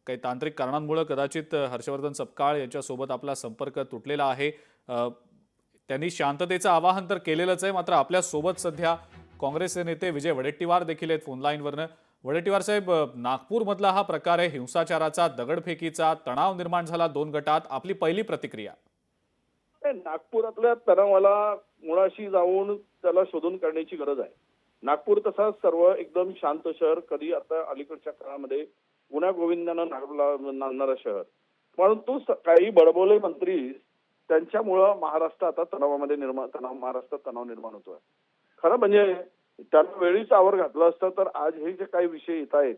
काही तांत्रिक कारणांमुळे कदाचित हर्षवर्धन सपकाळ यांच्यासोबत आपला संपर्क तुटलेला आहे। त्यांनी शांततेचं आवाहन तर केलेलंच आहे, मात्र आपल्या सोबत सध्या काँग्रेसचे नेते विजय वडेट्टीवार देखील आहेत फोन लाईनवरनं। वडेट्टीवार साहेब, नागपूरमधला हा प्रकार आहे हिंसाचाराचा, दगडफेकीचा, तणाव निर्माण झाला दोन गटात, आपली पहिली प्रतिक्रिया? नागपुरातल्या तणावाला मुळाशी जाऊन त्याला शोधून काढण्याची गरज आहे। नागपूर तसा सर्व एकदम शांत शहर, कधी आता अलीकडच्या काळामध्ये गुण्या गोविंदानं नांदणारं शहर, परंतु काही बडबोले मंत्री त्यांच्यामुळं महाराष्ट्र आता महाराष्ट्रात तणाव निर्माण होतोय। खरं म्हणजे त्यांना वेळीच आवर घातलं असतं तर आज हे जे काही विषय येत आहेत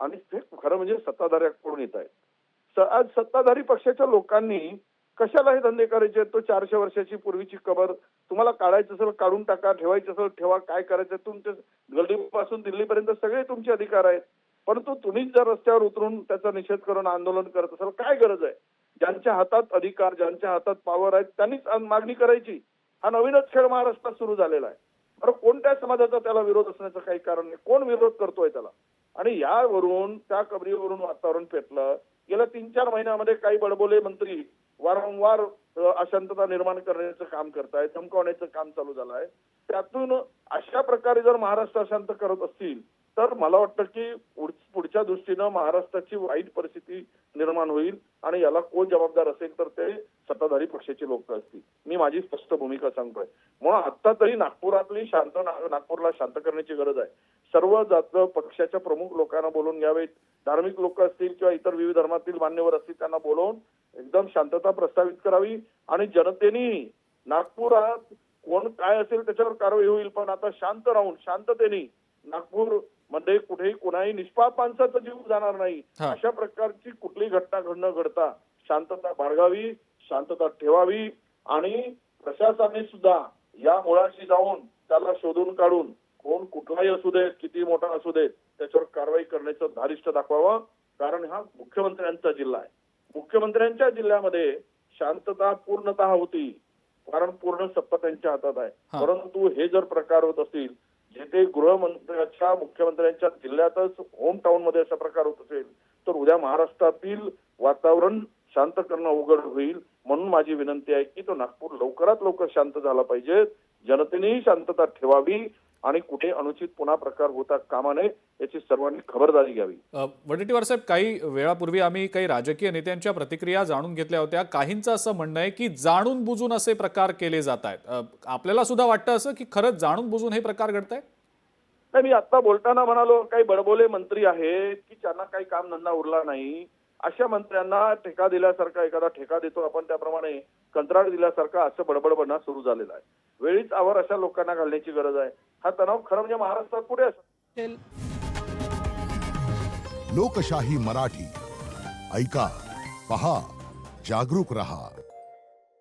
आणि ते खरं म्हणजे सत्ताधाऱ्यांकडून येत आहेत। आज सत्ताधारी पक्षाच्या लोकांनी कशाला हे धंदे करायचे? तो 400 वर्षाची पूर्वीची कबर तुम्हाला काढायचं असेल काढून टाका, ठेवायचं असेल ठेवा, काय करायचं तुमच्या गल्लीपासून दिल्लीपर्यंत सगळे तुमचे अधिकार आहेत। परंतु तुम्हीच जर रस्त्यावर उतरून त्याचा निषेध करून आंदोलन करत असाल, काय गरज आहे? ज्यांच्या हातात अधिकार, ज्यांच्या हातात पॉवर आहे त्यांनीच मागणी करायची। हा नवीनच खेळ महाराष्ट्रात सुरू झालेला आहे। बरं, कोणत्या समाजाचा त्याला विरोध असण्याचं काही कारण नाही, कोण विरोध करतोय त्याला? आणि यावरून त्या कबरीवरून वातावरण पेटलं। गेल्या 3-4 महिन्यामध्ये काही बडबोले मंत्री वारंवार अशांतता निर्माण करण्याचं काम करतायत, धमकावण्याचं काम चालू झालं आहे। त्यातून अशा प्रकारे जर महाराष्ट्र अशांत करत असतील तर मला वाटतं की पुढच्या दृष्टीनं महाराष्ट्राची वाईट परिस्थिती निर्माण होईल आणि याला कोण जबाबदार असेल तर ते सत्ताधारी पक्षाचे लोक असतील। मी माझी स्पष्ट भूमिका सांगतोय। म्हणून आता तरी नागपूरला शांत करण्याची गरज आहे। सर्व जात पक्षाच्या प्रमुख लोकांना बोलून घ्यावेत, धार्मिक लोक असतील किंवा इतर विविध धर्मातील मान्यवर असतील त्यांना बोलवून एकदम शांतता प्रस्तावित करावी आणि जनतेने नागपुरात कोण काय असेल त्याच्यावर कारवाई होईल, पण आता शांत राहून शांततेने नागपूर मध्ये कुठेही कोणाही निष्पाप माणसाचा जीव जाणार नाही अशा प्रकारची कुठली घटना घडता शांतता बाळगावी, शांतता ठेवावी आणि प्रशासनाने सुद्धा या मुळाशी जाऊन त्याला शोधून काढून कोण कुठलाही असू दे, किती मोठा असू दे, त्याच्यावर कारवाई करण्याचं धारिष्ट दाखवावं। कारण हा मुख्यमंत्र्यांचा जिल्हा आहे। मुख्यमंत्र्यांच्या जिल्ह्यामध्ये शांतता पूर्णतः होती, कारण पूर्ण सत्ता त्यांच्या हातात आहे। परंतु हे जर प्रकार होत असतील जिथे गृहमंत्र्याच्या मुख्यमंत्र्यांच्या जिल्ह्यातच होम टाउन मध्ये असा प्रकार होत असेल तर उद्या महाराष्ट्रातील वातावरण शांत करणं अवघड होईल। म्हणून माझी विनंती आहे की तो नागपूर लवकरात लवकर शांत झाला पाहिजे, जनतेनेही शांतता ठेवावी आणि कुठे अनुचित पुन्हा प्रकार होता कामा नये याची सर्वांनी खबरदारी घ्यावी। वडेट्टीवार साहेब, काही वेळापूर्वी आम्ही काही राजकीय नेत्यांच्या प्रतिक्रिया जाणून घेतल्या होत्या। काहींचं असं म्हणणं आहे की जाणून बुजून असे प्रकार केले जात आहेत। आपल्याला सुद्धा वाटतं असं की खरंच जाणून बुजून हे प्रकार घडतायत? नाही, मी आता बोलताना म्हणालो काही बडबोले मंत्री आहेत की त्यांना काही काम धंदा उरला नाही, अशा मंत्र्यांना ठेका दिल्यासारखा एखादा ठेका देतो आपण त्याप्रमाणे कंत्राट दिल्यासारखा असं बडबडपणा सुरू झालेला आहे। वेळीच आवर अशा लोकांना घालण्याची गरज आहे। हा तणाव खरं म्हणजे महाराष्ट्रात पुढे असेल। लोकशाही मराठी ऐका, पहा, जागरूक रहा।